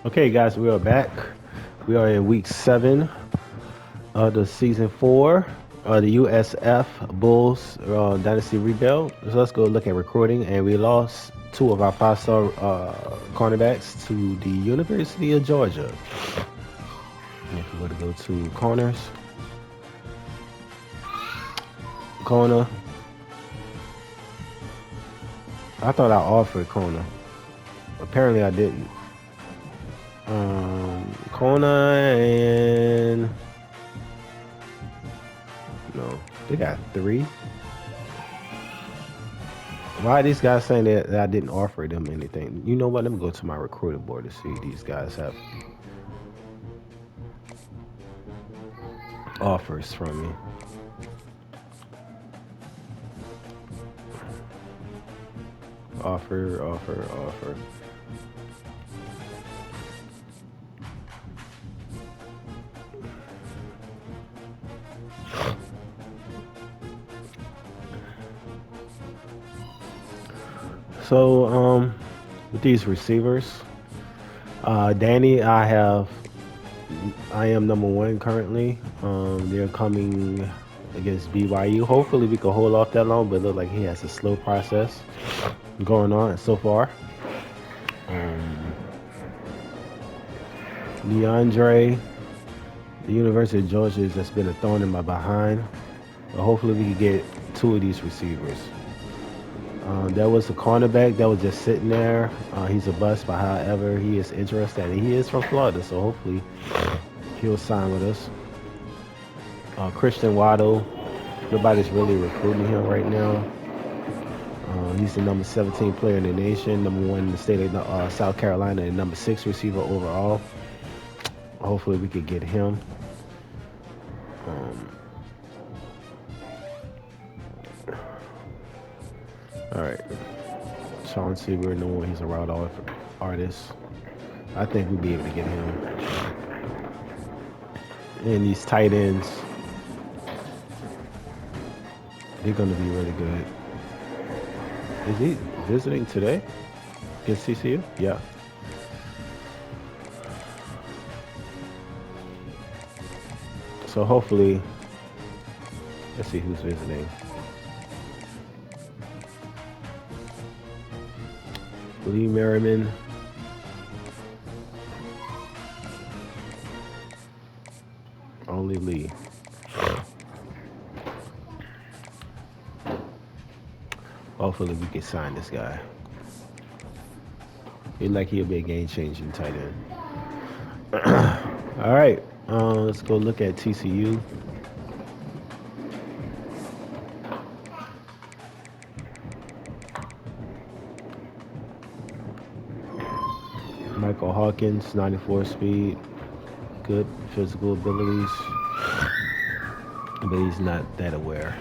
Okay, guys, we are back. We are in week 7 of the season 4 of the USF Bulls Dynasty rebuild. So let's go look at recruiting. And we lost two of our 5-star cornerbacks to the University of Georgia. And if we were to go to corner, I thought I offered corner. Apparently, I didn't. Corner and no, they got 3. Why are these guys saying that I didn't offer them anything? You know what? Let me go to my recruiter board to see if these guys have offers from me. Offer. So, with these receivers, Danny, I am number 1 currently. They're coming against BYU. Hopefully, we can hold off that long, but it looks like he has a slow process going on so far. DeAndre, the University of Georgia has just been a thorn in my behind. But hopefully, we can get 2 of these receivers. There was a cornerback that was just sitting there. He's a bust, but however, he is interested, and he is from Florida, so hopefully he'll sign with us. Christian Waddle, nobody's really recruiting him right now. He's the number 17 player in the nation, number 1 in the state of South Carolina, and number 6 receiver overall. Hopefully we could get him. All right. Sean Seaver, no one. He's a route artist. I think we'll be able to get him. And these tight ends, they're going to be really good. Is he visiting today against TCU? Yeah. So hopefully, let's see who's visiting. Lee Merriman. Only Lee. Hopefully we can sign this guy. Feel like he'll be a game-changing tight end. All right, let's go look at TCU. Michael Hawkins, 94 speed, good physical abilities, but he's not that aware.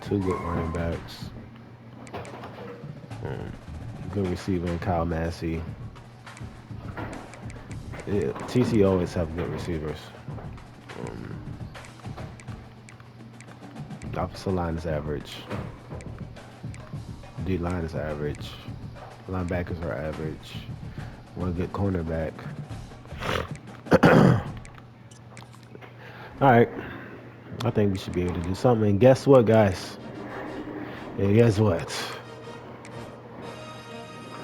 2 good running backs. Good receiver in Kyle Massey. Yeah, TCU always have good receivers. Offensive line is average. D line is average. Linebackers are average. 1 good cornerback. All right. I think we should be able to do something. And guess what, guys? And guess what?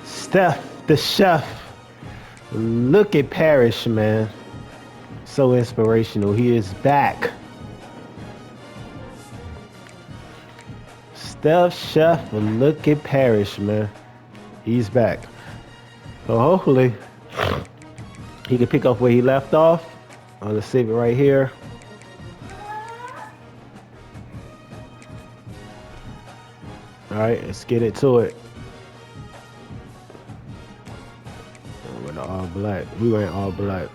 Steph, the chef. Look at Parrish, man. So inspirational. He is back. Steph Chef, look at Parrish, man. He's back. So hopefully he can pick up where he left off. Let's save it right here. All right, let's get into it. We're all black. We went all black.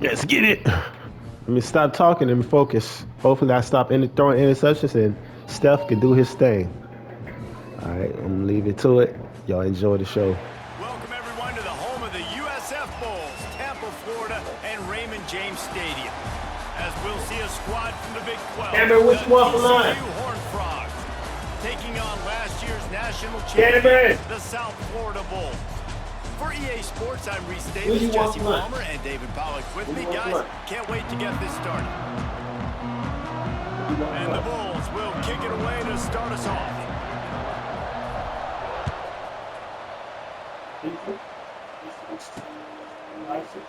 Let's get it. Let me stop talking and focus. Hopefully I stop throwing interceptions and Steph can do his thing. All right, I'm gonna leave it to it. Y'all enjoy the show. James Stadium, as we'll see a squad from the Big 12, Cameron, which the one for line? TCU Horned Frogs, taking on last year's national champion, the South Florida Bulls. For EA Sports, I'm Reese Davis, Jesse Palmer, and David Pollack with me. Guys, can't wait to get this started. And the Bulls will kick it away to start us off.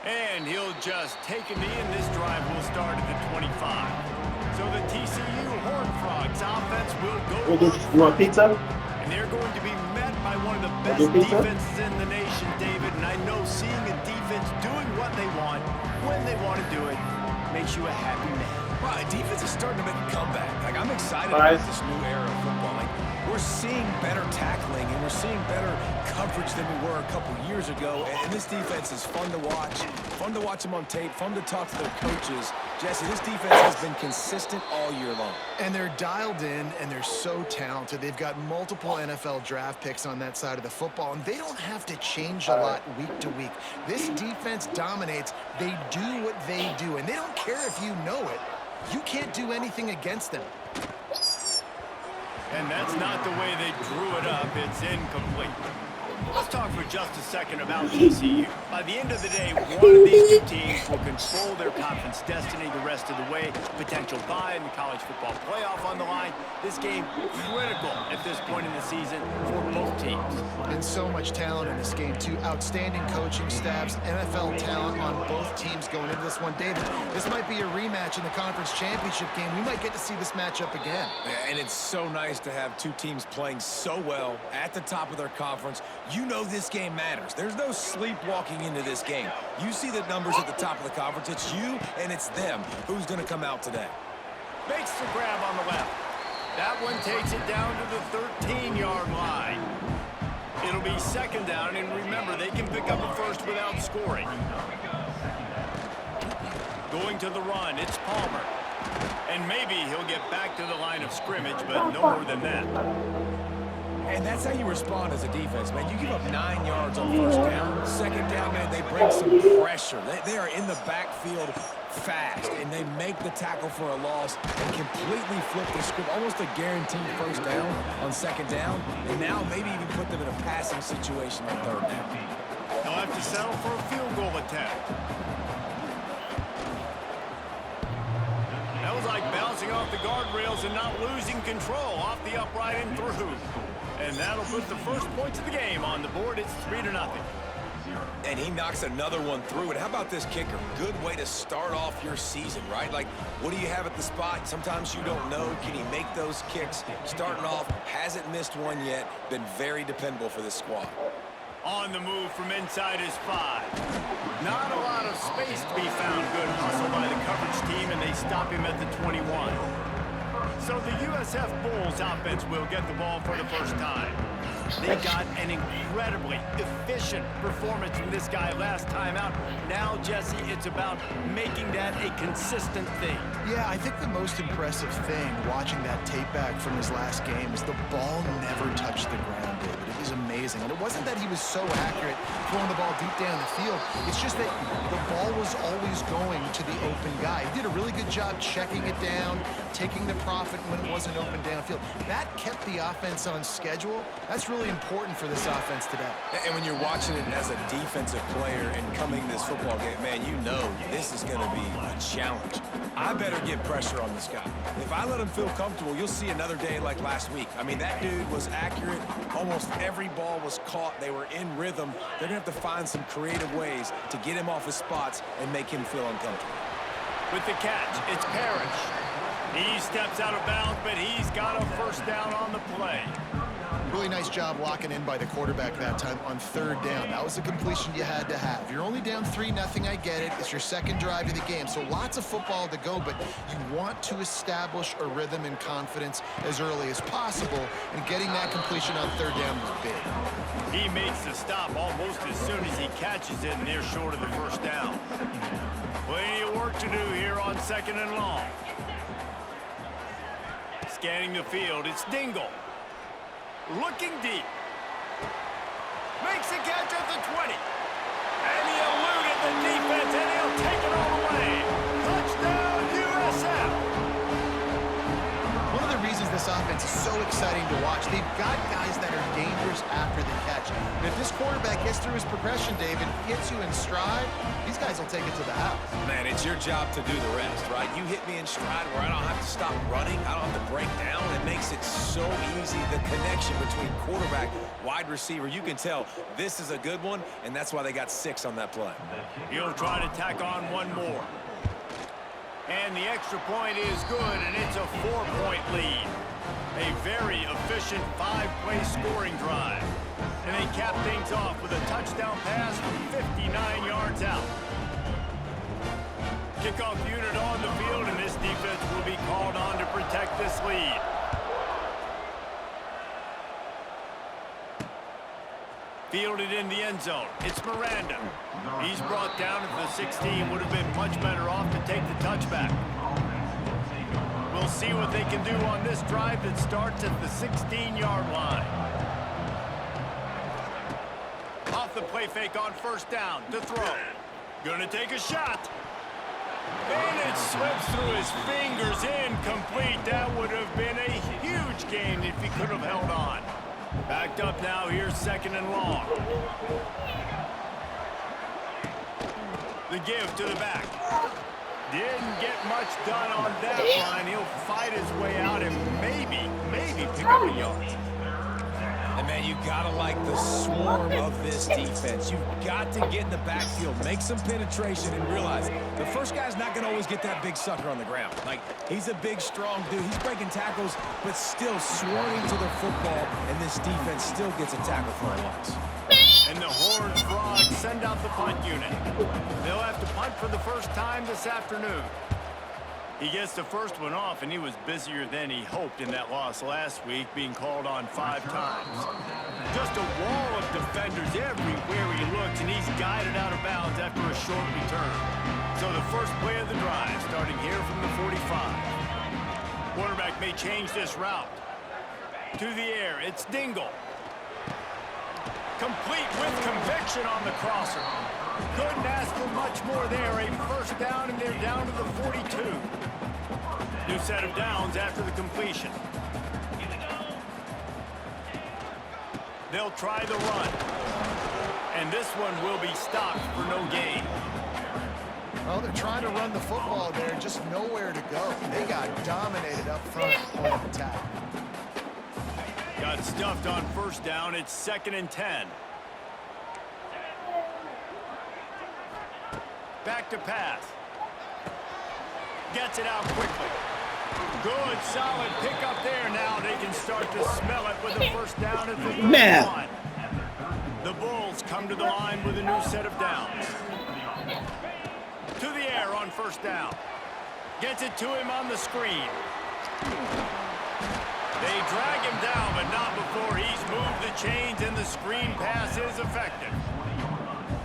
And he'll just take a knee, and this drive will start at the 25. So the TCU Horned Frogs offense will go. You want pizza? And they're going to be met by one of the best defenses in the nation, David. And I know seeing a defense doing what they want, when they want to do it, makes you a happy man. Right, defense is starting to make a comeback. Like, I'm excited about this new era of football. Like, we're seeing better tackling and we're seeing better coverage than we were a couple years ago. And this defense is fun to watch. Fun to watch them on tape. Fun to talk to their coaches. Jesse, this defense has been consistent all year long. And they're dialed in, and they're so talented. They've got multiple NFL draft picks on that side of the football, and they don't have to change a lot week to week. This defense dominates. They do what they do, and they don't care if you know it. You can't do anything against them. And that's not the way they drew it up. It's incomplete. Let's talk for just a second about TCU. By the end of the day, one of these two teams will control their conference destiny the rest of the way. Potential bye in the college football playoff on the line. This game critical at this point in the season for both teams. And so much talent in this game, too. Outstanding coaching staffs, NFL talent on both teams going into this one. David, this might be a rematch in the conference championship game. We might get to see this matchup again. Yeah, and it's so nice to have two teams playing so well at the top of their conference. You know this game matters. There's no sleepwalking into this game. You see the numbers at the top of the conference. It's you and it's them. Who's going to come out today? Makes the grab on the left. That one takes it down to the 13-yard line. It'll be second down, and remember, they can pick up a first without scoring. Going to the run, it's Palmer. And maybe he'll get back to the line of scrimmage, but no more than that. And that's how you respond as a defense, man. You give up 9 yards on first down. Second down, man, they bring some pressure. They are in the backfield fast, and they make the tackle for a loss and completely flip the script. Almost a guaranteed first down on second down, and now maybe even put them in a passing situation on third down. They'll have to settle for a field goal attempt. That was like bouncing off the guardrails and not losing control off the upright and through. And that'll put the first points of the game on the board. It's 3-0. And he knocks another one through. And how about this kicker? Good way to start off your season, right? Like, what do you have at the spot? Sometimes you don't know. Can he make those kicks? Starting off, hasn't missed one yet. Been very dependable for this squad. On the move from inside his 5. Not a lot of space to be found. Good hustle by the coverage team, and they stop him at the 21. So the USF Bulls offense will get the ball for the first time. They got an incredibly efficient performance from this guy last time out. Now, Jesse, it's about making that a consistent thing. Yeah, I think the most impressive thing watching that tape back from his last game is the ball never touched the ground, David. It was amazing. And it wasn't that he was so accurate throwing the ball deep down the field. It's just that the ball was always going to the open guy. He did a really good job checking it down, taking the profit when it wasn't open downfield. That kept the offense on schedule. That's really important for this offense today. And when you're watching it as a defensive player and coming this football game, man, you know this is going to be a challenge. I better get pressure on this guy. If I let him feel comfortable, you'll see another day like last week. I mean, that dude was accurate. Almost every ball was caught. They were in rhythm. They're going to have to find some creative ways to get him off his spots and make him feel uncomfortable. With the catch, it's Parrish. He steps out of bounds, but he's got a first down on the play. Really nice job locking in by the quarterback that time on third down. That was a completion you had to have. You're only down 3-0, I get it. It's your second drive of the game, so lots of football to go, but you want to establish a rhythm and confidence as early as possible, and getting that completion on third down was big. He makes the stop almost as soon as he catches it, and they're short of the first down. Plenty of work to do here on second and long. Scanning the field, it's Dingle. Looking deep. Makes a catch at the 20. And he eluded the defense, and he'll take it all the way. this offense is so exciting to watch. They've got guys that are dangerous after the catch. And if this quarterback gets through his progression, David, hits you in stride, these guys will take it to the house. Man, it's your job to do the rest, right? You hit me in stride where I don't have to stop running. I don't have to break down. It makes it so easy. The connection between quarterback, wide receiver, you can tell this is a good one, and that's why they got 6 on that play. He'll try to tack on one more. And the extra point is good, and it's a 4-point lead. A very efficient 5-play scoring drive. And they cap things off with a touchdown pass from 59 yards out. Kickoff unit on the field, and this defense will be called on to protect this lead. Fielded in the end zone. It's Miranda. He's brought down at the 16. Would have been much better off to take the touchback. We'll see what they can do on this drive that starts at the 16-yard line. Off the play fake on first down to throw. Gonna take a shot. And it slips through his fingers, incomplete. That would have been a huge gain if he could have held on. Backed up now, here's 2nd and long. The give to the back. Didn't get much done on that line. He'll fight his way out and maybe pick up a yard. And, man, you got to like the swarm of this defense. You've got to get in the backfield, make some penetration, and realize the first guy's not going to always get that big sucker on the ground. Like, he's a big, strong dude. He's breaking tackles, but still swarming to the football, and this defense still gets a tackle for a loss. And the Horned Frogs send out the punt unit. They'll have to punt for the first time this afternoon. He gets the first one off, and he was busier than he hoped in that loss last week, being called on 5 times. Just a wall of defenders everywhere he looks, and he's guided out of bounds after a short return. So the first play of the drive, starting here from the 45. Quarterback may change this route. To the air, it's Dingle. Complete with conviction on the crosser. Couldn't ask for much more there. A first down, and they're down to the 42. New set of downs after the completion. They'll try the run. And this one will be stopped for no gain. Well, they're trying to run the football there, just nowhere to go. They got dominated up front at the point of attack. Got stuffed on first down. It's 2nd and 10. Back to pass. Gets it out quickly. Good, solid pickup there. Now they can start to smell it with a first down at the 31. The Bulls come to the line with a new set of downs. To the air on first down. Gets it to him on the screen. They drag him down, but not before he's moved the chains, and the screen pass is effective.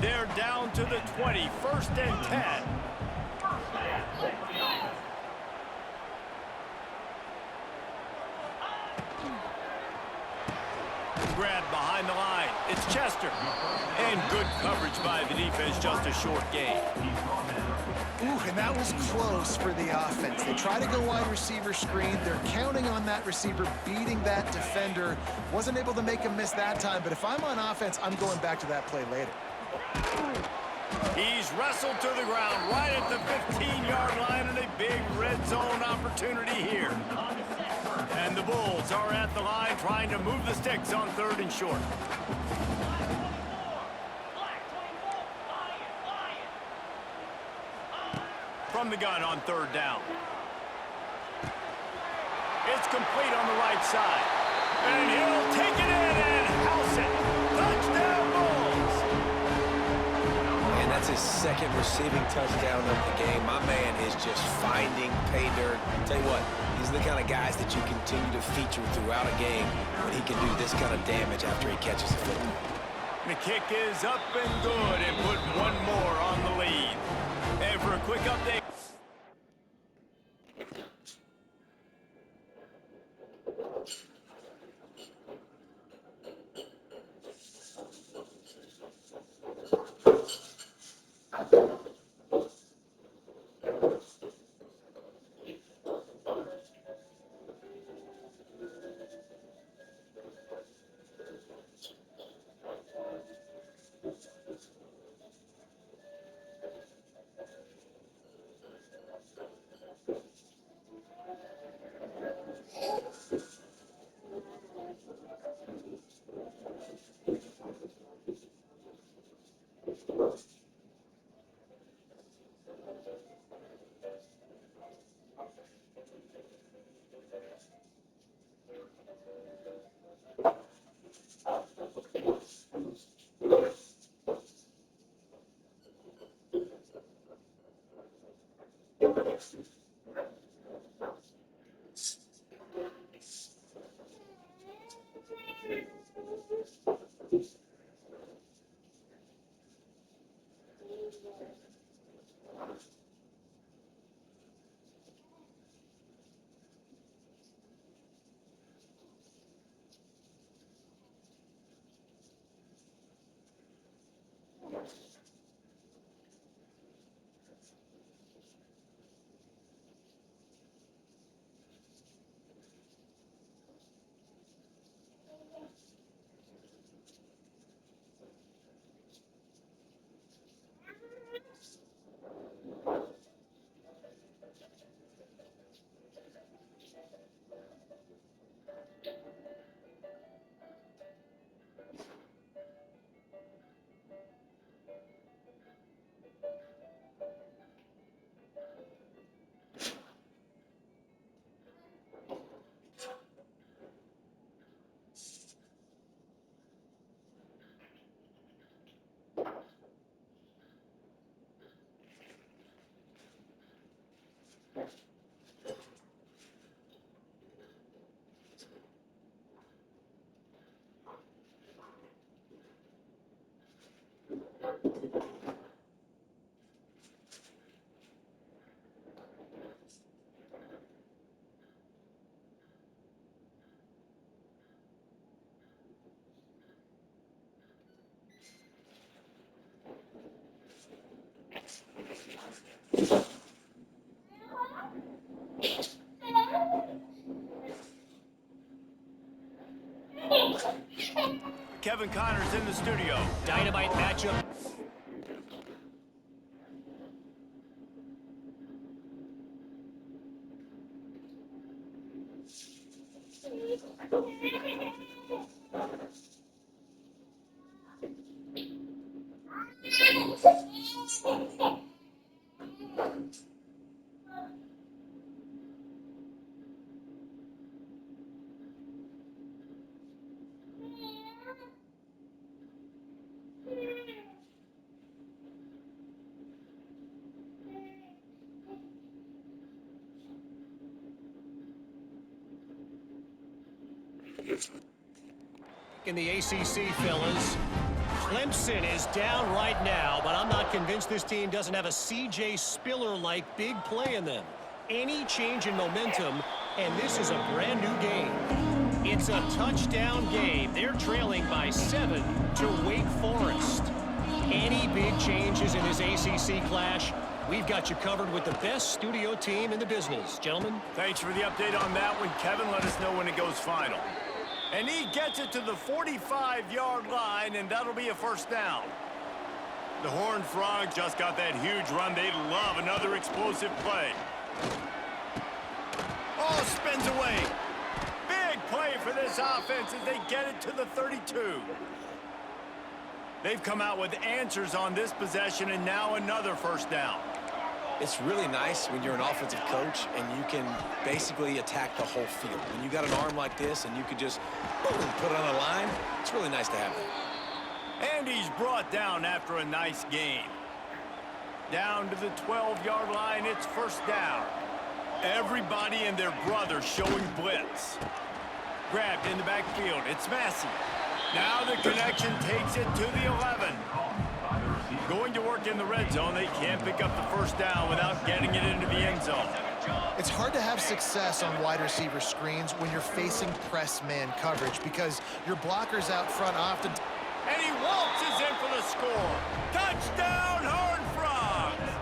They're down to the 20, 1st and 10. Grab behind the line. It's Chester. And good coverage by the defense, just a short gain. Ooh, and that was close for the offense. They try to go wide receiver screen. They're counting on that receiver beating that defender. Wasn't able to make him miss that time, but if I'm on offense, I'm going back to that play later. He's wrestled to the ground right at the 15-yard line, and a big red zone opportunity here. And the Bulls are at the line trying to move the sticks on 3rd and short. From the gun on 3rd down. It's complete on the right side. And he'll take it in and house it. Touchdown, Bulls! And that's his 2nd receiving touchdown of the game. My man is just finding pay dirt. Tell you what, these are the kind of guys that you continue to feature throughout a game when he can do this kind of damage after he catches the football. The kick is up and good, and put one more on the lead. And for a quick update. Kevin Connors in the studio. Dynamite matchup. In the ACC, fellas, Clemson is down right now, but I'm not convinced this team doesn't have a C.J. Spiller-like big play in them. Any change in momentum, and this is a brand new game. It's a touchdown game. They're trailing by 7 to Wake Forest. Any big changes in this ACC clash? We've got you covered with the best studio team in the business. Gentlemen? Thanks for the update on that one, Kevin. Let us know when it goes final. And he gets it to the 45-yard line, and that'll be a first down. The Horned Frogs just got that huge run. They love another explosive play. Oh, spins away. Big play for this offense as they get it to the 32. They've come out with answers on this possession, and now another first down. It's really nice when you're an offensive coach and you can basically attack the whole field. When you got an arm like this and you can just boom, put it on a line, it's really nice to have that. And he's brought down after a nice gain. Down to the 12-yard line, it's first down. Everybody and their brother showing blitz. Grabbed in the backfield, it's Massey. Now the connection takes it to the 11. Going to work in the red zone. They can't pick up the first down without getting it into the end zone. It's hard to have success on wide receiver screens when you're facing press man coverage because your blockers out front often. And he waltzes in for the score. Touchdown, Horned Frogs!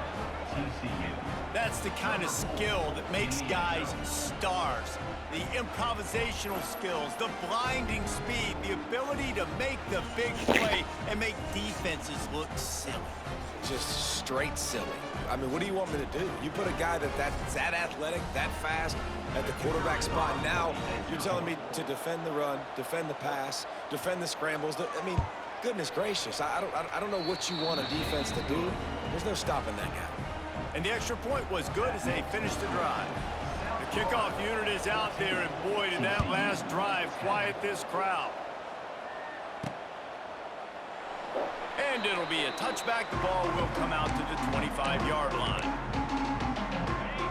That's the kind of skill that makes guys stars. The improvisational skills, the blinding speed, the ability to make the big play and make defenses look silly. Just straight silly. I mean, what do you want me to do? You put a guy that's that athletic, that fast at the quarterback spot. Now you're telling me to defend the run, defend the pass, defend the scrambles. I mean, goodness gracious. I don't know what you want a defense to do. There's no stopping that guy. And the extra point was good as they finished the drive. The kickoff unit is out there, and boy, did that last drive quiet this crowd. And it'll be a touchback. The ball will come out to the 25-yard line.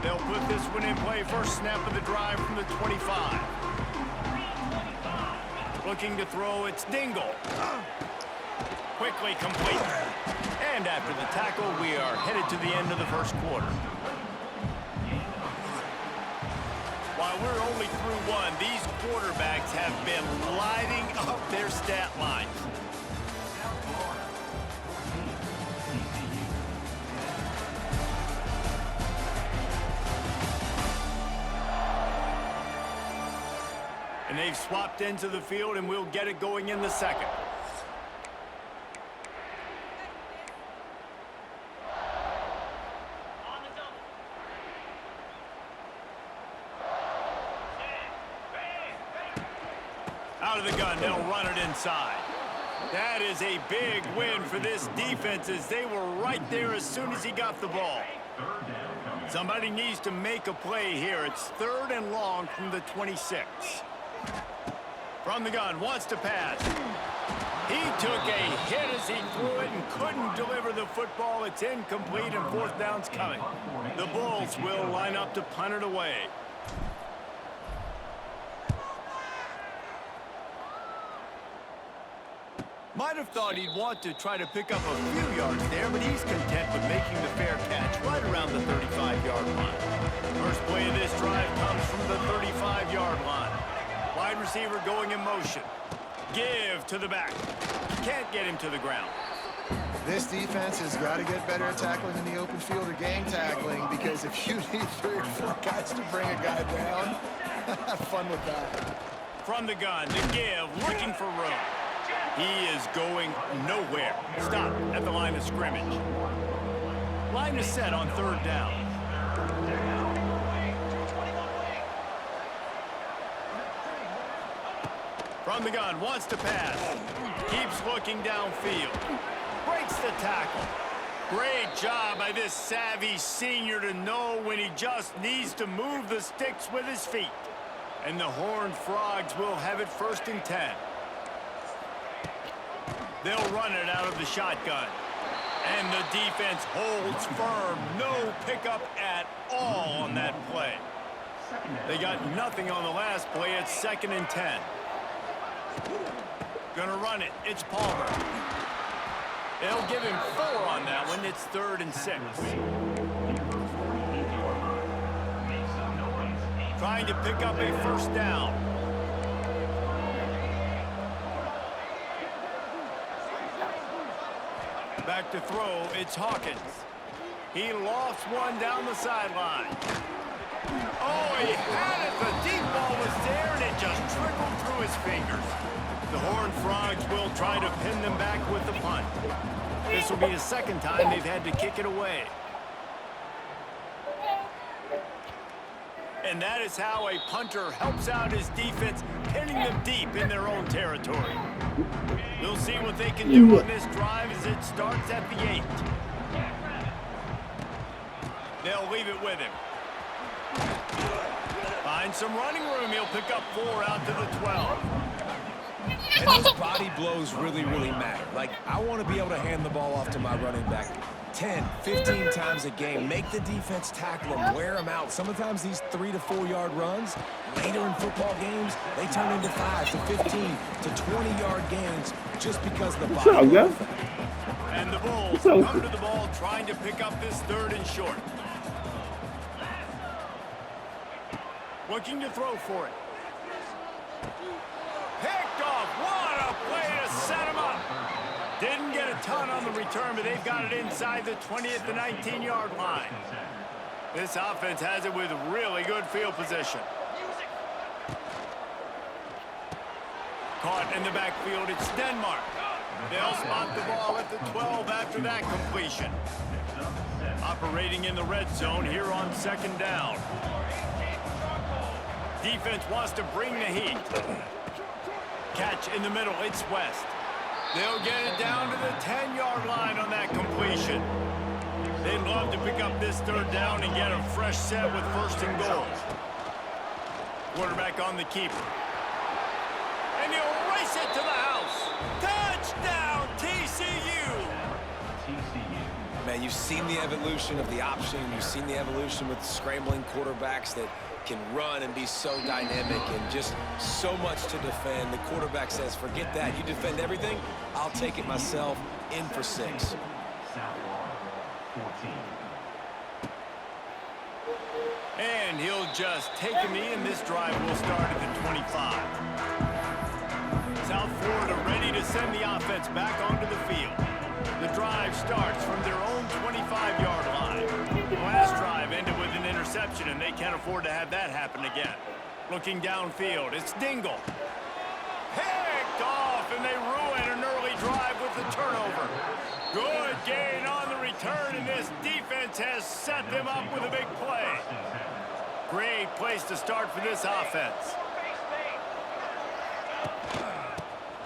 They'll put this one in play. First snap of the drive from the 25. Looking to throw, it's Dingle. Quickly complete. And after the tackle, we are headed to the end of the first quarter. While we're only through one, these quarterbacks have been lighting up their stat lines. And they've swapped into the field, and we'll get it going in the second. Out of the gun, they'll run it inside. That is a big win for this defense as they were right there as soon as he got the ball. Somebody needs to make a play here. It's 3rd and long from the 26. From the gun, wants to pass. He took a hit as he threw it and couldn't deliver the football. It's incomplete and 4th down's coming. The Bulls will line up to punt it away. Might have thought he'd want to try to pick up a few yards there, but he's content with making the fair catch right around the 35-yard line. First play of this drive comes from the 35-yard line. Wide receiver going in motion. Give to the back. Can't get him to the ground. This defense has got to get better at tackling in the open field or gang tackling because if you need 3 or 4 guys to bring a guy down, have fun with that. From the gun, the give, looking for room. He is going nowhere. Stop at the line of scrimmage. Line is set on 3rd down. From the gun, wants to pass. Keeps looking downfield. Breaks the tackle. Great job by this savvy senior to know when he just needs to move the sticks with his feet. And the Horned Frogs will have it 1st and 10. They'll run it out of the shotgun. And the defense holds firm. No pickup at all on that play. They got nothing on the last play. It's 2nd and 10. Gonna run it. It's Palmer. They'll give him 4 on that one. It's 3rd and 6. Trying to pick up a 1st down. Back to throw, it's Hawkins. He lofts one down the sideline. Oh, he had it. The deep ball was there, and it just trickled through his fingers. The Horned Frogs will try to pin them back with the punt. This will be the 2nd time they've had to kick it away. And that is how a punter helps out his defense, pinning them deep in their own territory. We'll see what they can do on this drive as it starts at the 8. They'll leave it with him. Find some running room. He'll pick up 4 out to the 12. And those body blows really, really matter. Like, I want to be able to hand the ball off to my running back 10, 15 times a game. Make the defense tackle them, wear them out. Sometimes these 3 to 4 yard runs, later in football games, they turn into 5 to 15 to 20-yard gains just because of the body. What's up, guys? And the Bulls come to the ball trying to pick up this 3rd and short. Looking to throw for it. Picked off. What a play to set him up. Didn't get a ton on the return, but they've got it inside the 20 at the 19-yard line. This offense has it with really good field position. Caught in the backfield, it's Denmark. They'll spot the ball at the 12 after that completion. Operating in the red zone here on 2nd down. Defense wants to bring the heat. Catch in the middle, it's West. They'll get it down to the 10-yard line on that completion. They'd love to pick up this 3rd down and get a fresh set with 1st and goal. Quarterback on the keeper. And he'll race it to the house. Touchdown, TCU! Man, you've seen the evolution of the option. You've seen the evolution with scrambling quarterbacks that can run and be so dynamic and just so much to defend. The quarterback says, forget that. You defend everything, I'll take it myself. In for 6. And he'll just take a knee, and this drive will start at the 25. South Florida ready to send the offense back onto the field. The drive starts from their own 25-yard line. The last drive ended with an interception, and they can't afford to have that happen again. Looking downfield, it's Dingle. Picked off, and they ruin an early drive with the turnover. Good gain on the return, and this defense has set them up with a big play. Great place to start for this offense.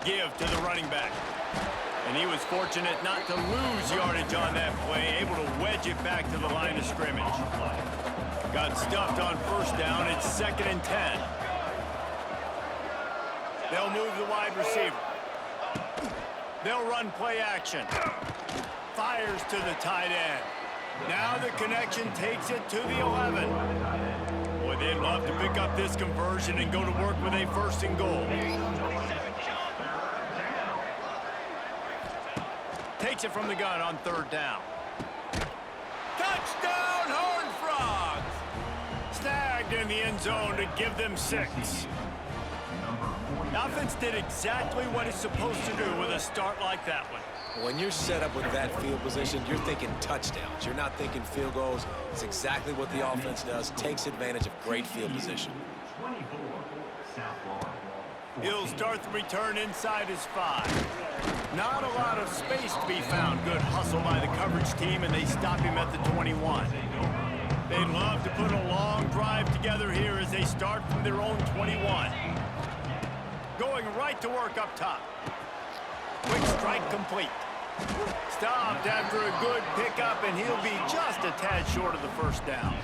Give to the running back. And he was fortunate not to lose yardage on that play, able to wedge it back to the line of scrimmage. Got stuffed on 1st down. It's 2nd and 10. They'll move the wide receiver. They'll run play action. Fires to the tight end. Now the connection takes it to the 11. Boy, they'd love to pick up this conversion and go to work with a 1st and goal. Takes it from the gun on 3rd down. Touchdown, Horned Frogs! Snagged in the end zone to give them 6. The offense did exactly what it's supposed to do with a start like that one. When you're set up with that field position, you're thinking touchdowns. You're not thinking field goals. It's exactly what the offense does. Takes advantage of great field position. He'll start the return inside his 5. Not a lot of space to be found. Good hustle by the coverage team, and they stop him at the 21. They'd love to put a long drive together here as they start from their own 21. Going right to work up top. Quick strike complete. Stopped after a good pickup, and he'll be just a tad short of the first down.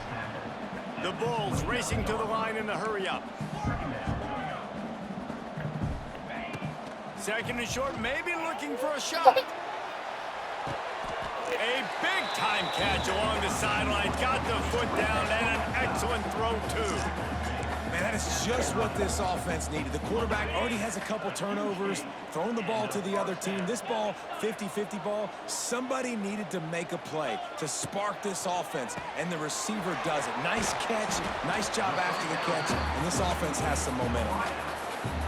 The Bulls racing to the line in the hurry-up. Second and short, maybe looking for a shot. A big-time catch along the sidelines. Got the foot down, and an excellent throw, too. Man, that is just what this offense needed. The quarterback already has a couple turnovers, throwing the ball to the other team. This ball, 50-50 ball, somebody needed to make a play to spark this offense, and the receiver does it. Nice catch, nice job after the catch, and this offense has some momentum.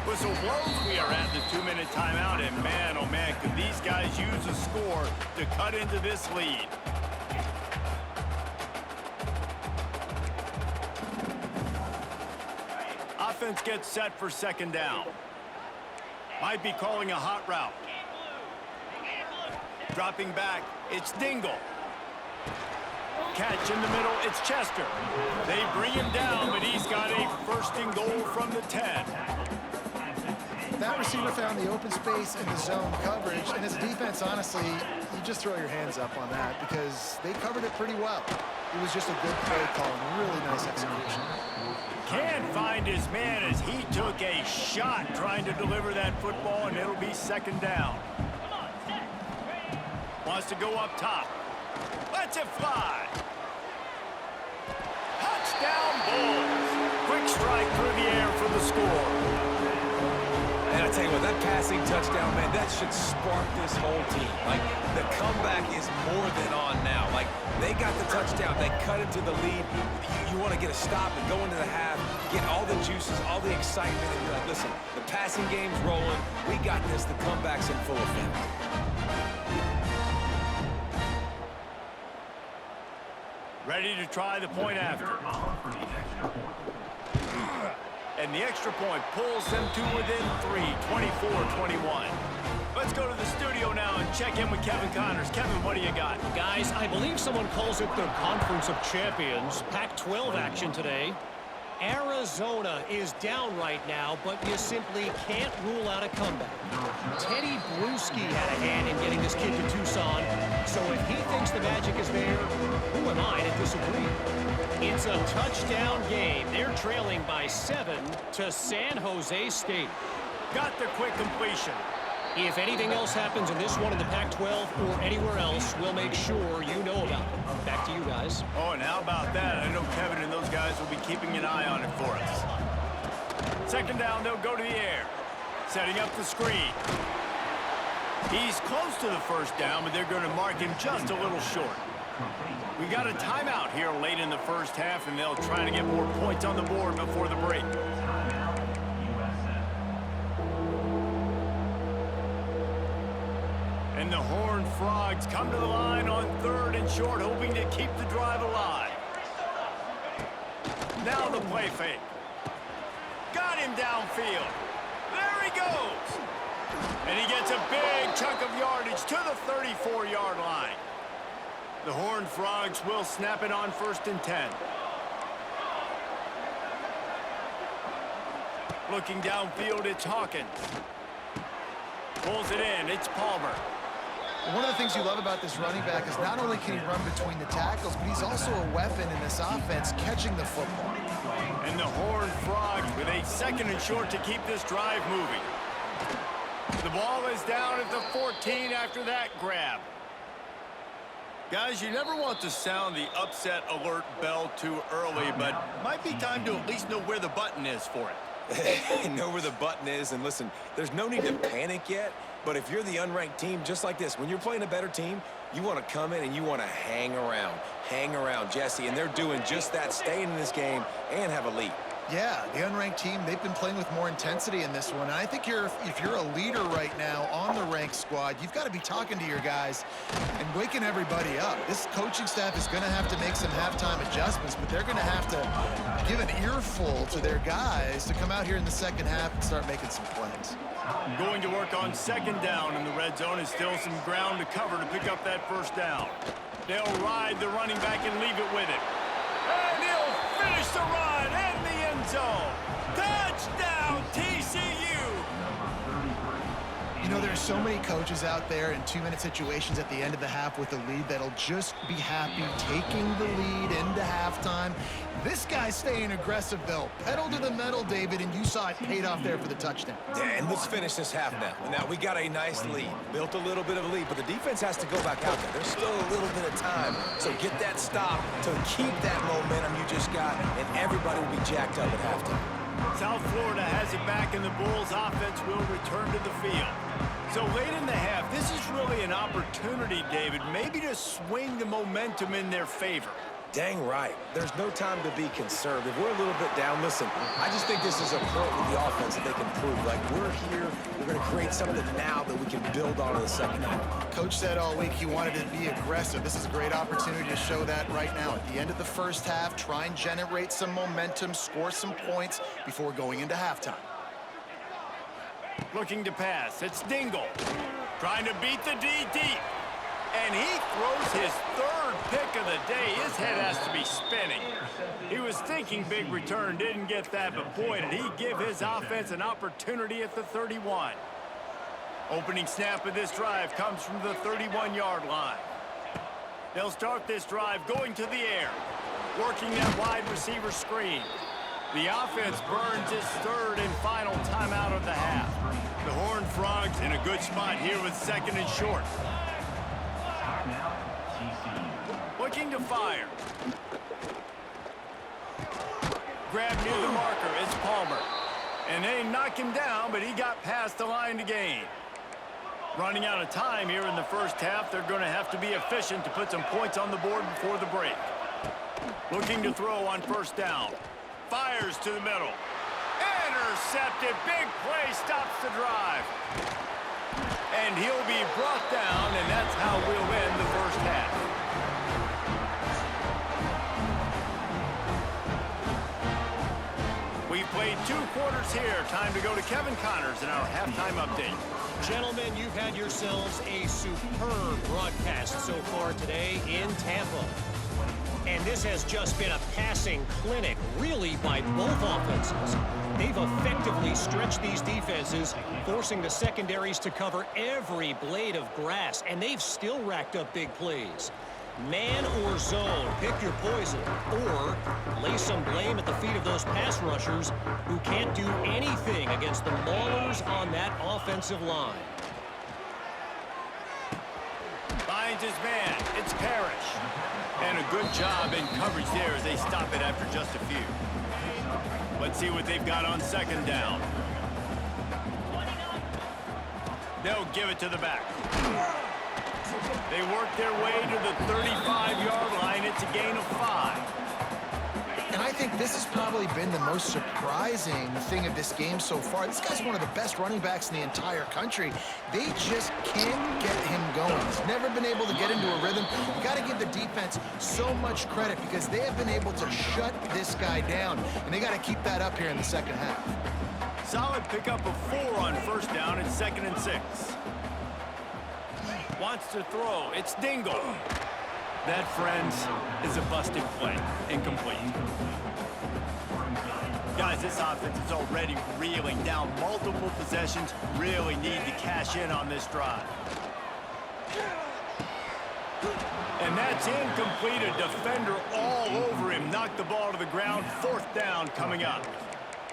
Whistle blows. We are at the 2-minute timeout, and man, oh man, could these guys use a score to cut into this lead. Offense gets set for second down. Might be calling a hot route. Dropping back, it's Dingle. Catch in the middle, it's Chester. They bring him down, but he's got a first and goal from the 10. That receiver found the open space in the zone coverage, and as a defense, honestly, you just throw your hands up on that because they covered it pretty well. It was just a good play call and really nice execution. Can't find his man as he took a shot trying to deliver that football, and it'll be second down. Wants to go up top. Lets it fly. Touchdown Bulls. Quick strike through the air for the score. And I tell you what, that passing touchdown, man, that should spark this whole team. Like, the comeback is more than on now. Like, they got the touchdown. They cut into the lead. You want to get a stop and go into the half, get all the juices, all the excitement, and you're like, listen, the passing game's rolling. We got this. The comeback's in full effect. Ready to try the point after. And the extra point pulls them to within 3, 24-21. Let's go to the studio now and check in with Kevin Connors. Kevin, what do you got? Guys, I believe someone calls it the Conference of Champions. Pac-12 action today. Arizona is down right now, but you simply can't rule out a comeback. Teddy Bruschi had a hand in getting this kid to Tucson, so if he thinks the magic is there, who am I to disagree? It's a touchdown game. They're trailing by 7 to San Jose State. Got the quick completion. If anything else happens in this one in the Pac-12 or anywhere else, we'll make sure you know about it. Back to you guys. Oh, and how about that? I know Kevin and those guys will be keeping an eye on it for us. Second down, they'll go to the air. Setting up the screen. He's close to the first down, but they're going to mark him just a little short. We got a timeout here late in the first half, and they'll try to get more points on the board before the break. And the Horned Frogs come to the line on third and short, hoping to keep the drive alive. Now the play fake. Got him downfield. There he goes. And he gets a big chunk of yardage to the 34-yard line. The Horned Frogs will snap it on 1st and 10. Looking downfield, it's Hawkins. Pulls it in, it's Palmer. One of the things you love about this running back is not only can he run between the tackles, but he's also a weapon in this offense catching the football. And the Horned Frogs with a 2nd and short to keep this drive moving. The ball is down at the 14 after that grab. Guys, you never want to sound the upset alert bell too early, but might be time to at least know where the button is for it. Know where the button is, and listen, there's no need to panic yet, but if you're the unranked team, just like this, when you're playing a better team, you want to come in and you want to hang around, Jesse, and they're doing just that, staying in this game and have a lead. Yeah, the unranked team, they've been playing with more intensity in this one. And I think if you're a leader right now on the ranked squad, you've got to be talking to your guys and waking everybody up. This coaching staff is going to have to make some halftime adjustments, but they're going to have to give an earful to their guys to come out here in the second half and start making some plays. Going to work on second down in the red zone, and still some ground to cover to pick up that first down. They'll ride the running back and leave it with it. And he'll finish the run in the end zone. Touchdown, TCU! You know, there's so many coaches out there in 2-minute situations at the end of the half with the lead that'll just be happy taking the lead into halftime. This guy's staying aggressive, though. Pedal to the metal, David, and you saw it paid off there for the touchdown. And let's finish this half now. Now, we got a nice lead. Built a little bit of a lead, but the defense has to go back out there. There's still a little bit of time. So get that stop to keep that momentum you just got, and everybody will be jacked up at halftime. South Florida has it back, and the Bulls offense will return to the field. So late in the half, this is really an opportunity, David, maybe to swing the momentum in their favor. Dang right. There's no time to be conservative. We're a little bit down. Listen, I just think this is a point with the offense that they can prove. Like, we're here. We're going to create something now that we can build on in the second half. Coach said all week he wanted to be aggressive. This is a great opportunity to show that right now. At the end of the first half, try and generate some momentum, score some points before going into halftime. Looking to pass. It's Dingle. Trying to beat the D deep. And he throws his third pick of the day. His head has to be spinning. He was thinking big return, didn't get that, but boy, did he give his offense an opportunity at the 31. Opening snap of this drive comes from the 31-yard line. They'll start this drive going to the air, working that wide receiver screen. The offense burns its third and final timeout of the half. The Horned Frogs in a good spot here with second and short. Looking to fire. Grab near the marker, it's Palmer. And they knock him down, but he got past the line to gain. Running out of time here in the first half, they're going to have to be efficient to put some points on the board before the break. Looking to throw on first down. Fires to the middle. Intercepted. Big play stops the drive. And he'll be brought down, and that's how we'll end the first half. We've played 2 quarters here. Time to go to Kevin Connors in our halftime update. Gentlemen, you've had yourselves a superb broadcast so far today in Tampa. And this has just been a passing clinic, really, by both offenses. They've effectively stretched these defenses, forcing the secondaries to cover every blade of grass, and they've still racked up big plays. Man or zone, pick your poison, or lay some blame at the feet of those pass rushers who can't do anything against the maulers on that offensive line. Finds his man. It's Parrish. And a good job in coverage there as they stop it after just a few. Let's see what they've got on second down. They'll give it to the back. They work their way to the 35-yard line. It's a gain of 5. And I think this has probably been the most surprising thing of this game so far. This guy's one of the best running backs in the entire country. They just can't get him going. He's never been able to get into a rhythm. You got to give the defense so much credit because they have been able to shut this guy down, and they got to keep that up here in the second half. Solid pickup of 4 on first down. It's 2nd and 6. Wants to throw. It's Dingle. That, friends, is a busted play. Incomplete. Guys, this offense is already reeling down multiple possessions. Really need to cash in on this drive. And that's incomplete. A defender all over him. Knocked the ball to the ground. 4th down coming up.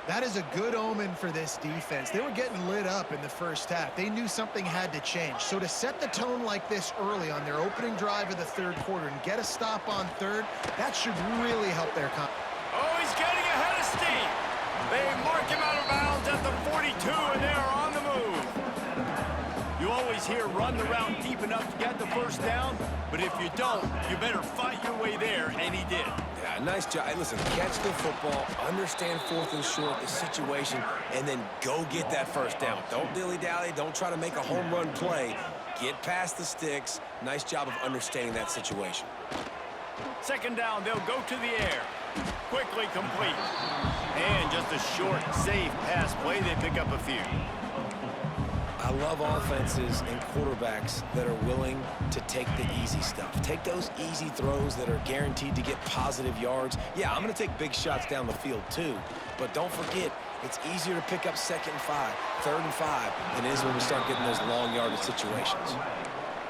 That is a good omen for this defense. They were getting lit up in the first half. They knew something had to change. So to set the tone like this early on their opening drive of the third quarter and get a stop on third, that should really help their confidence. Oh, he's getting ahead of steam. They mark him out of bounds at the 42, and they're on the move. You always hear run the route deep enough to get the first down, but if you don't, you better fight your way there, and he did. Yeah, Nice job. Hey, listen, catch the football, understand 4th and short, the situation, and then go get that first down. Don't dilly-dally. Don't try to make a home run play. Get past the sticks. Nice job of understanding that situation. 2nd down, they'll go to the air. Quickly complete. And just a short, safe pass play. They pick up a few. I love offenses and quarterbacks that are willing to take the easy stuff. Take those easy throws that are guaranteed to get positive yards. Yeah, I'm going to take big shots down the field too. But don't forget, it's easier to pick up 2nd and 5, 3rd and 5 than it is when we start getting those long yardage situations.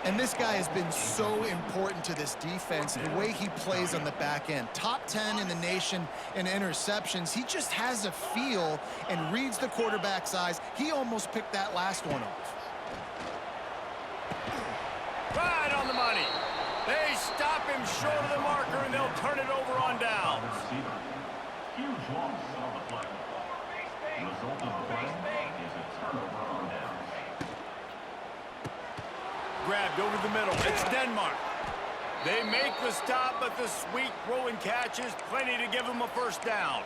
And this guy has been so important to this defense, the way he plays on the back end. Top 10 in the nation in interceptions. He just has a feel and reads the quarterback's eyes. He almost picked that last one off. Right on the money. They stop him short of the marker, and they'll turn it over on downs. Huge loss on the play. The result of the play is a turnover on downs. Grabbed over the middle. It's Denmark. They make the stop, but the sweet throw and catch is plenty to give them a first down.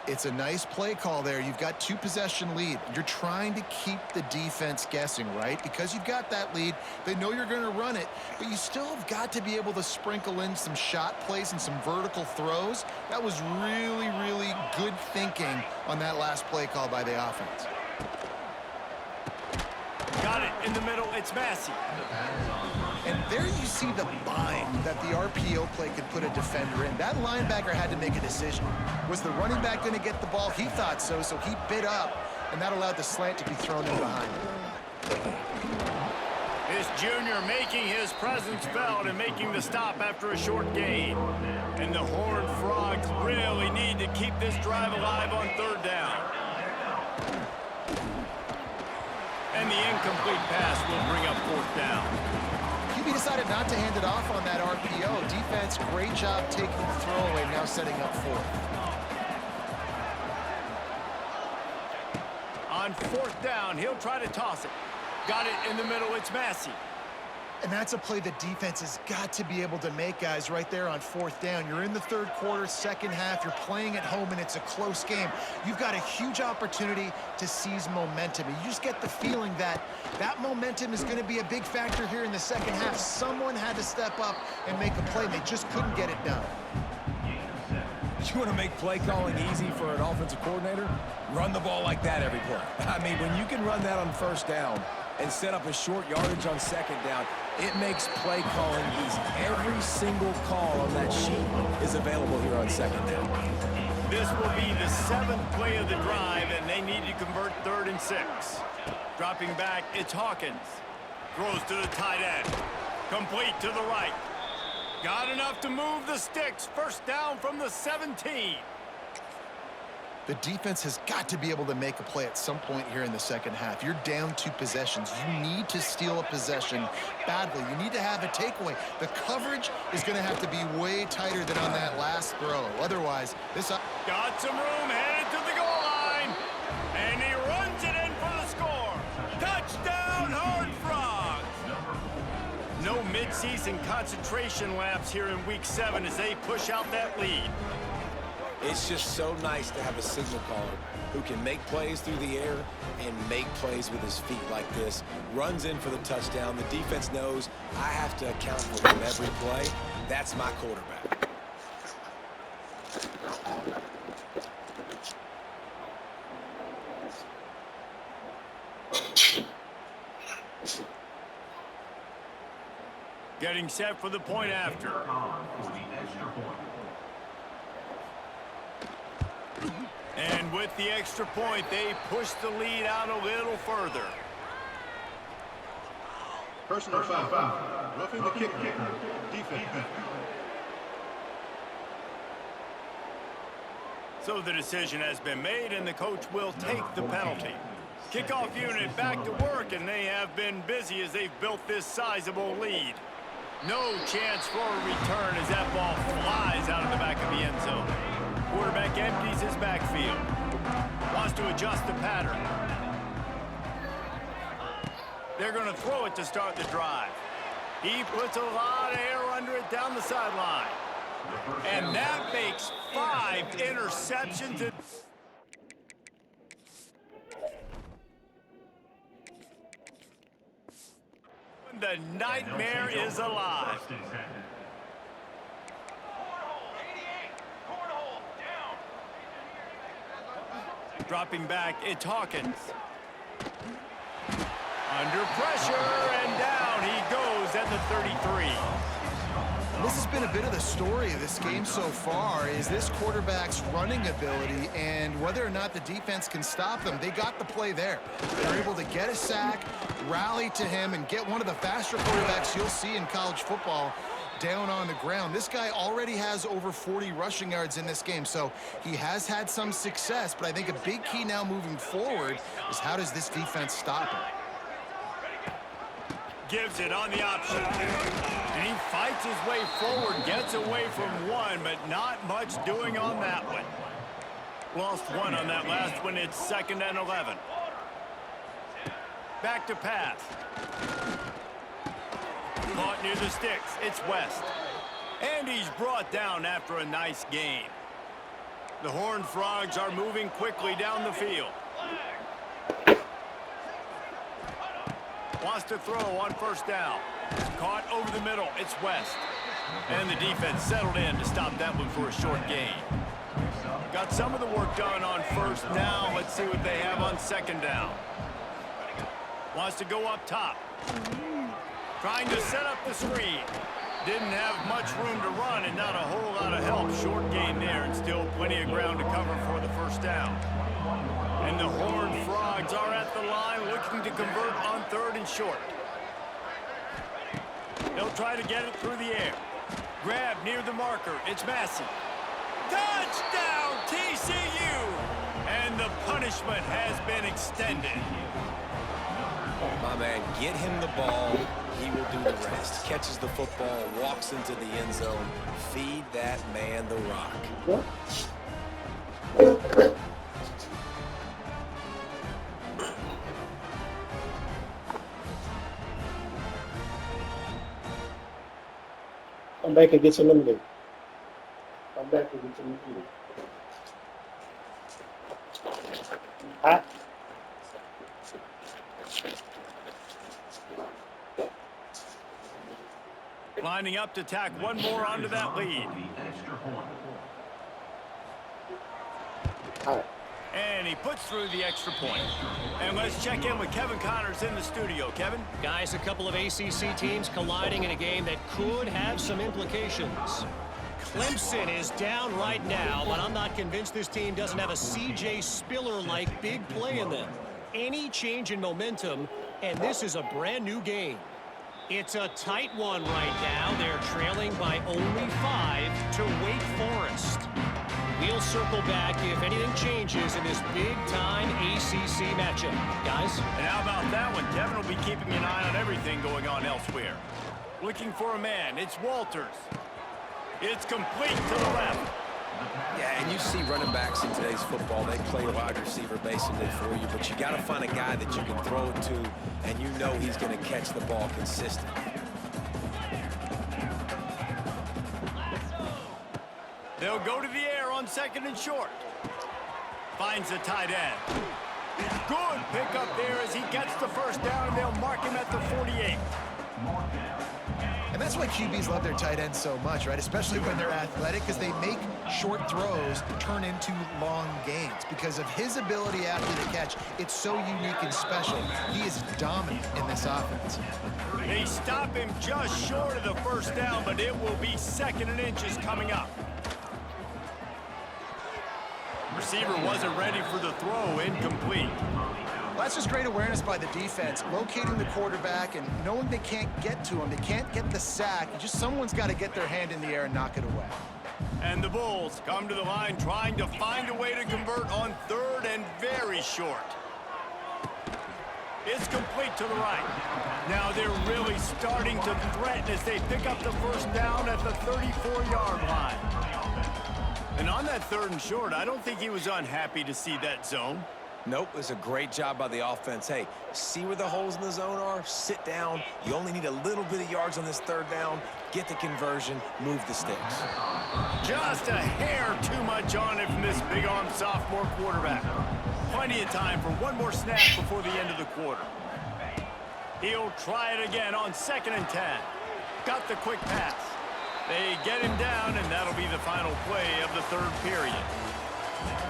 It's a nice play call there. You've got 2-possession lead. You're trying to keep the defense guessing, right? Because you've got that lead. They know you're going to run it, but you still have got to be able to sprinkle in some shot plays and some vertical throws. That was really, really good thinking on that last play call by the offense. Got it in the middle. It's Massey. And there you see the bind that the RPO play could put a defender in. That linebacker had to make a decision. Was the running back going to get the ball? He thought so, so he bit up, and that allowed the slant to be thrown in behind him. This junior making his presence felt and making the stop after a short gain. And the Horned Frogs really need to keep this drive alive on 3rd down. And the incomplete pass will bring up 4th down. QB decided not to hand it off on that RPO. Defense, great job taking the throwaway, now setting up 4th. On 4th down, he'll try to toss it. Got it in the middle. It's Massey. And that's a play the defense has got to be able to make, guys, right there on 4th down. You're in the 3rd quarter, 2nd half. You're playing at home, and it's a close game. You've got a huge opportunity to seize momentum. And you just get the feeling that that momentum is going to be a big factor here in the 2nd half. Someone had to step up and make a play, and they just couldn't get it done. You want to make play calling easy for an offensive coordinator? Run the ball like that every play. I mean, when you can run that on 1st down and set up a short yardage on 2nd down, it makes play calling easy. Every single call on that sheet is available here on 2nd down. This will be the 7th play of the drive, and they need to convert 3rd and 6. Dropping back, it's Hawkins. Throws to the tight end. Complete to the right. Got enough to move the sticks. 1st down from the 17. The defense has got to be able to make a play at some point here in the 2nd half. You're down 2 possessions. You need to steal a possession badly. You need to have a takeaway. The coverage is going to have to be way tighter than on that last throw. Otherwise, this... Got some room, headed to the goal line. And he runs it in for the score. Touchdown, Horned Frogs. No midseason concentration laps here in Week 7 as they push out that lead. It's just so nice to have a signal caller who can make plays through the air and make plays with his feet like this. Runs in for the touchdown. The defense knows I have to account for him every play. That's my quarterback. Getting set for the point after. And with the extra point, they push the lead out a little further. Personal foul. Roughing the kicker. Defense. So the decision has been made, and the coach will take the penalty. Kickoff unit back to work, and they have been busy as they've built this sizable lead. No chance for a return as that ball flies out of the back of the end zone. Quarterback empties his backfield. Wants to adjust the pattern. They're going to throw it to start the drive. He puts a lot of air under it down the sideline. And that makes 5 interceptions. The nightmare is alive. Dropping back, it's Hawkins. Under pressure, and down he goes at the 33. This has been a bit of the story of this game so far, is this quarterback's running ability and whether or not the defense can stop them. They got the play there. They're able to get a sack, rally to him, and get one of the faster quarterbacks you'll see in college football down on the ground. This guy already has over 40 rushing yards in this game, so he has had some success, but I think a big key now moving forward is how does this defense stop him? Gives it on the option. And he fights his way forward, gets away from one, but not much doing on that one. Lost one on that last one. It's 2nd and 11. Back to pass. Caught near the sticks. It's West. And he's brought down after a nice gain. The Horned Frogs are moving quickly down the field. Wants to throw on 1st down. Caught over the middle. It's West. And the defense settled in to stop that one for a short gain. Got some of the work done on 1st down. Let's see what they have on 2nd down. Wants to go up top. Trying to set up the screen. Didn't have much room to run and not a whole lot of help. Short gain there and still plenty of ground to cover for the 1st down. And the Horned Frogs are at the line looking to convert on 3rd and short. They'll try to get it through the air. Grab near the marker. It's Massey. Touchdown, TCU! And the punishment has been extended. My man, get him the ball. He will do the rest. Catches the football, walks into the end zone. Feed that man the rock. Come back and get your lemonade. Come back and get your lemonade. Hot? Lining up to tack one more onto that lead. Hot. And he puts through the extra point. And let's check in with Kevin Connors in the studio. Kevin? Guys, a couple of ACC teams colliding in a game that could have some implications. Clemson is down right now, but I'm not convinced this team doesn't have a C.J. Spiller-like big play in them. Any change in momentum, and this is a brand new game. It's a tight one right now. They're trailing by only 5 to Wake Forest. We'll circle back if anything changes in this big-time ACC matchup. Guys? And how about that one? Kevin will be keeping an eye on everything going on elsewhere. Looking for a man. It's Walters. It's complete to the left. Yeah, and you see running backs in today's football, they play wide receiver basically for you, but you got to find a guy that you can throw it to, and you know he's going to catch the ball consistently. They'll go to the air on 2nd and short. Finds the tight end. Good pickup there as he gets the 1st down, and they'll mark him at the 48. And that's why QBs love their tight ends so much, right? Especially when they're athletic, because they make short throws turn into long gains. Because of his ability after the catch, it's so unique and special. He is dominant in this offense. They stop him just short of the 1st down, but it will be 2nd and inches coming up. Receiver wasn't ready for the throw, incomplete. Well, that's just great awareness by the defense, locating the quarterback and knowing they can't get to him. They can't get the sack. Just someone's got to get their hand in the air and knock it away. And the Bulls come to the line trying to find a way to convert on 3rd and very short. It's complete to the right. Now they're really starting to threaten as they pick up the 1st down at the 34-yard line. And on that 3rd and short, I don't think he was unhappy to see that zone. Nope, it was a great job by the offense. Hey, see where the holes in the zone are? Sit down. You only need a little bit of yards on this third down. Get the conversion. Move the sticks. Just a hair too much on it from this big-arm sophomore quarterback. Plenty of time for one more snap before the end of the quarter. He'll try it again on 2nd and 10. Got the quick pass. They get him down, and that'll be the final play of the third period.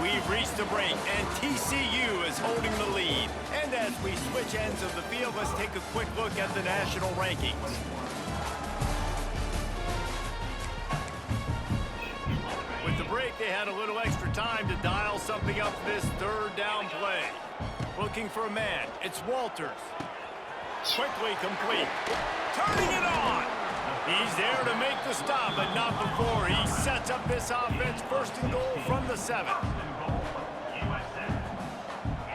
We've reached the break, and TCU is holding the lead. And as we switch ends of the field, let's take a quick look at the national rankings. With the break, they had a little extra time to dial something up for this third down play. Looking for a man. It's Walters. Quickly complete. Turning it on. He's there to make the stop, but not before he sets up this offense 1st and goal from the 7.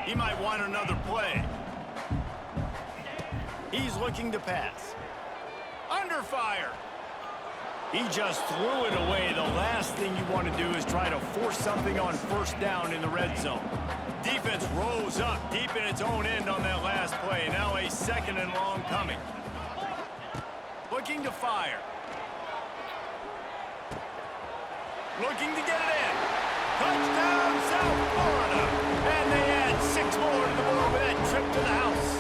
He might want another play. He's looking to pass. Under fire. He just threw it away. The last thing you want to do is try to force something on 1st down in the red zone. Defense rose up deep in its own end on that last play. Now a 2nd and long coming. Looking to fire. Looking to get it in. Touchdown, South Florida. And they add 6 more to the board with that trip to the house.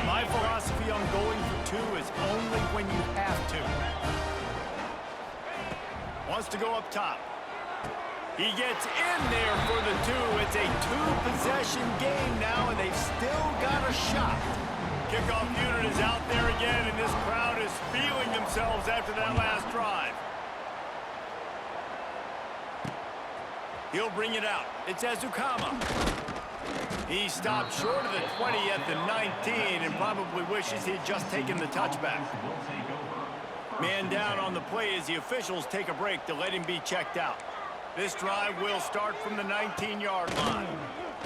My philosophy on going for 2 is only when you have to. Wants to go up top. He gets in there for the 2. It's a 2-possession game now, and they've still got a shot. Kickoff unit is out there again, and this crowd is feeling themselves after that last drive. He'll bring it out. It's Ezukama. He stopped short of the 20 at the 19 and probably wishes he'd just taken the touchback. Man down on the play as the officials take a break to let him be checked out. This drive will start from the 19-yard line.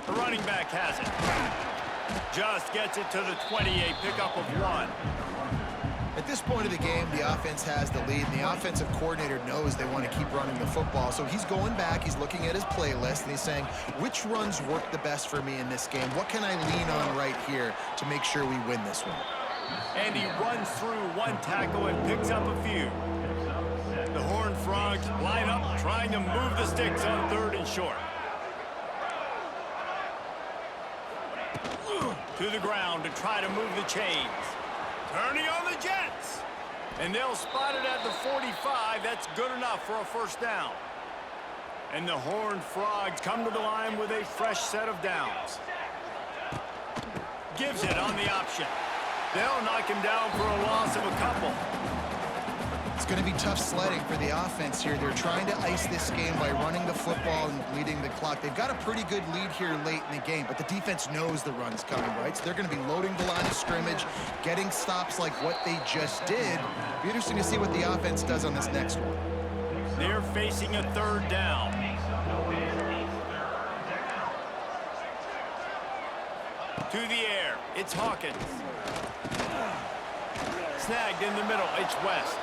The running back has it. Just gets it to the 20, a pickup of 1. At this point of the game, the offense has the lead, and the offensive coordinator knows they want to keep running the football. So he's going back, he's looking at his playlist, and he's saying, which runs work the best for me in this game? What can I lean on right here to make sure we win this one? And he runs through 1 tackle and picks up a few. The Horned Frogs line up, trying to move the sticks on 3rd and short. To the ground to try to move the chains. Turning on the Jets. And they'll spot it at the 45. That's good enough for a 1st down. And the Horned Frogs come to the line with a fresh set of downs. Gives it on the option. They'll knock him down for a loss of a couple. It's going to be tough sledding for the offense here. They're trying to ice this game by running the football and leading the clock. They've got a pretty good lead here late in the game, but the defense knows the run's coming, right? So they're going to be loading the line of scrimmage, getting stops like what they just did. Be interesting to see what the offense does on this next one. They're facing a 3rd down. To the air, it's Hawkins. Snagged in the middle, it's West.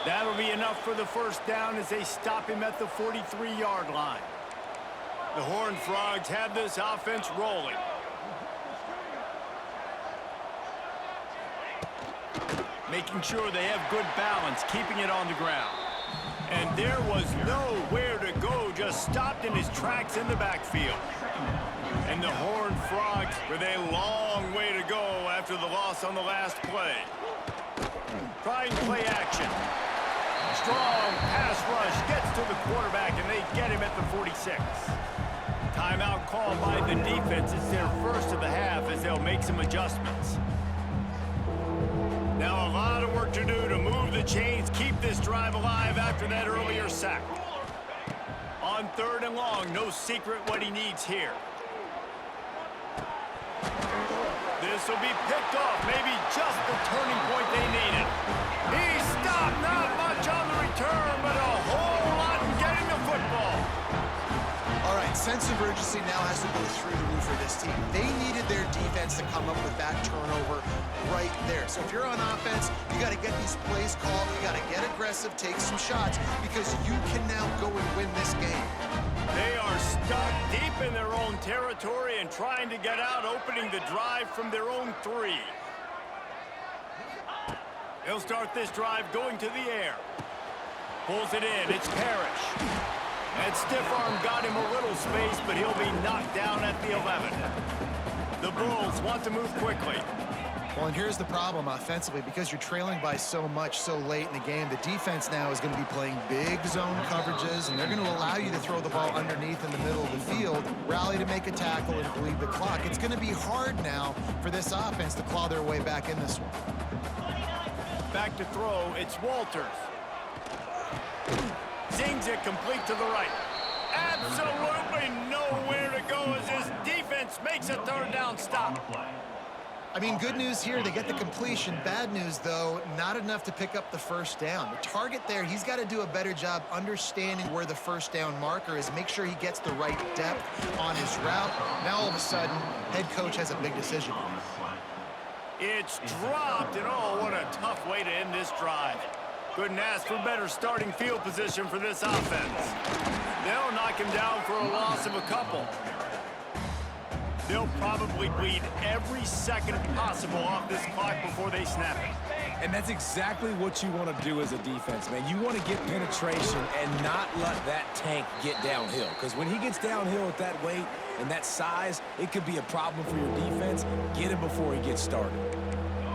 That'll be enough for the 1st down as they stop him at the 43-yard line. The Horned Frogs have this offense rolling. Making sure they have good balance, keeping it on the ground. And there was nowhere to go, just stopped in his tracks in the backfield. And the Horned Frogs with a long way to go after the loss on the last play. Trying play action. Strong pass rush gets to the quarterback, and they get him at the 46. Timeout called by the defense. It's their 1st of the half as they'll make some adjustments. Now a lot of work to do to move the chains, keep this drive alive after that earlier sack. On 3rd and long, no secret what he needs here. This will be picked off, maybe just the turning point they needed. He stopped, not much on the return, but a whole lot in getting the football. All right, Sense of urgency now has to go through the roof for this team. They needed their defense to come up with that turnover right there. So if you're on offense, you got to get these plays called. You got to get aggressive, take some shots, because you can now go and win this game. They are stuck deep in their own territory and trying to get out, opening the drive from their own 3. They'll start this drive going to the air. Pulls it in. It's Parrish. That stiff arm got him a little space, but he'll be knocked down at the 11. The Bulls want to move quickly. Well, and here's the problem offensively. Because you're trailing by so much so late in the game, the defense now is going to be playing big zone coverages, and they're going to allow you to throw the ball underneath in the middle of the field, rally to make a tackle, and bleed the clock. It's going to be hard now for this offense to claw their way back in this one. Back to throw, it's Walters. Zings it complete to the right. Absolutely nowhere to go as his defense makes a third down stop. I mean, good news here, they get the completion. Bad news, though, not enough to pick up the first down. The target there, he's got to do a better job understanding where the first down marker is, make sure he gets the right depth on his route. Now, all of a sudden, head coach has a big decision. It's dropped, and oh, what a tough way to end this drive. Couldn't ask for better starting field position for this offense. They'll knock him down for a loss of a couple. They'll probably bleed every second possible off this clock before they snap it. And that's exactly what you want to do as a defense, man. You want to get penetration and not let that tank get downhill. Because when he gets downhill at that weight and that size, it could be a problem for your defense. Get him before he gets started.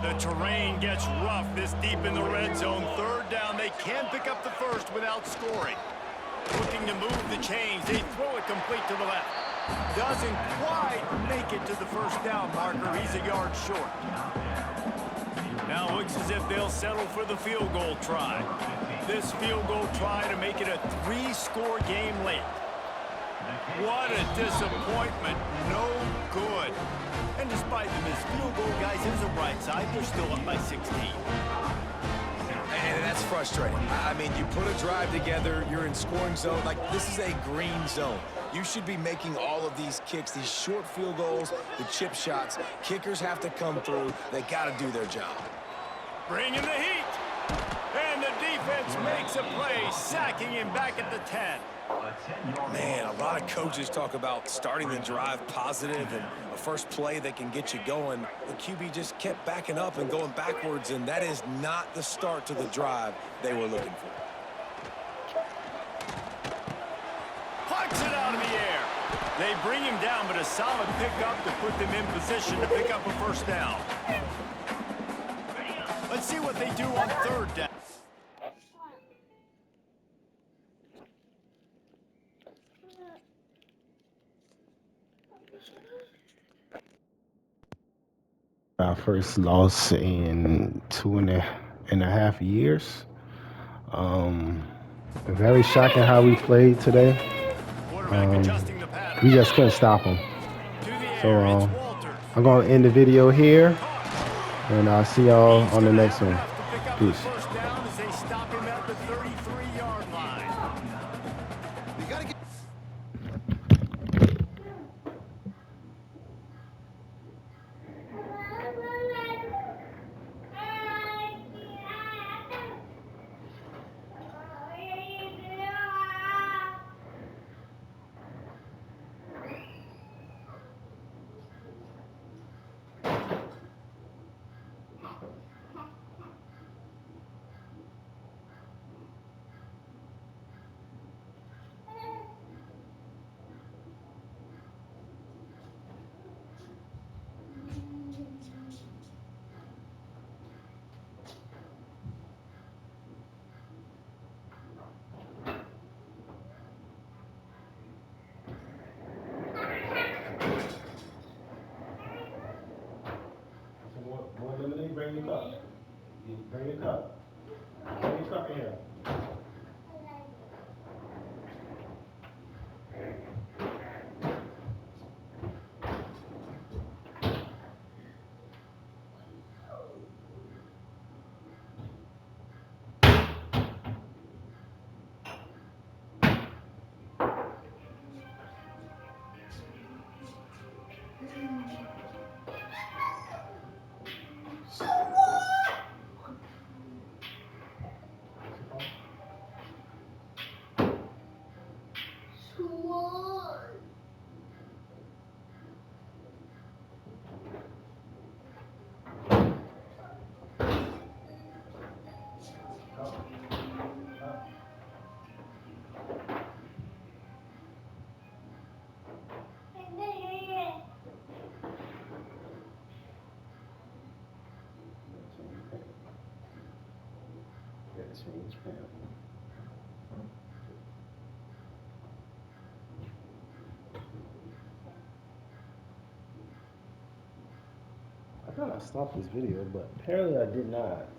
The terrain gets rough this deep in the red zone. Third down, they can pick up the first without scoring. Looking to move the chains, they throw it complete to the left. Doesn't quite make it to the first down marker. He's a yard short. Now looks as if they'll settle for the field goal try. This field goal try to make it a 3-score game late. What a disappointment. No good. And despite the missed field goal, guys, there's a bright side. They're still up by 16. And that's frustrating. I mean, you put a drive together, you're in scoring zone. Like, this is a green zone. You should be making all of these kicks, these short field goals, the chip shots. Kickers have to come through. They got to do their job. Bringing the heat. And the defense makes a play, sacking him back at the 10. Man, a lot of coaches talk about starting the drive positive and a first play that can get you going. The QB just kept backing up and going backwards, and that is not the start to the drive they were looking for. Pucks it out of the air. They bring him down, but a solid pickup to put them in position to pick up a first down. Let's see what they do on third down. Our first loss in 2.5 years. Very shocking how we played today. We just couldn't stop them. So I'm going to end the video here, and I'll see y'all on the next one. Peace. More lemonade, bring your cup. Bring your cup. Bring your cup in here. Change panel. I thought I stopped this video, but apparently I did not.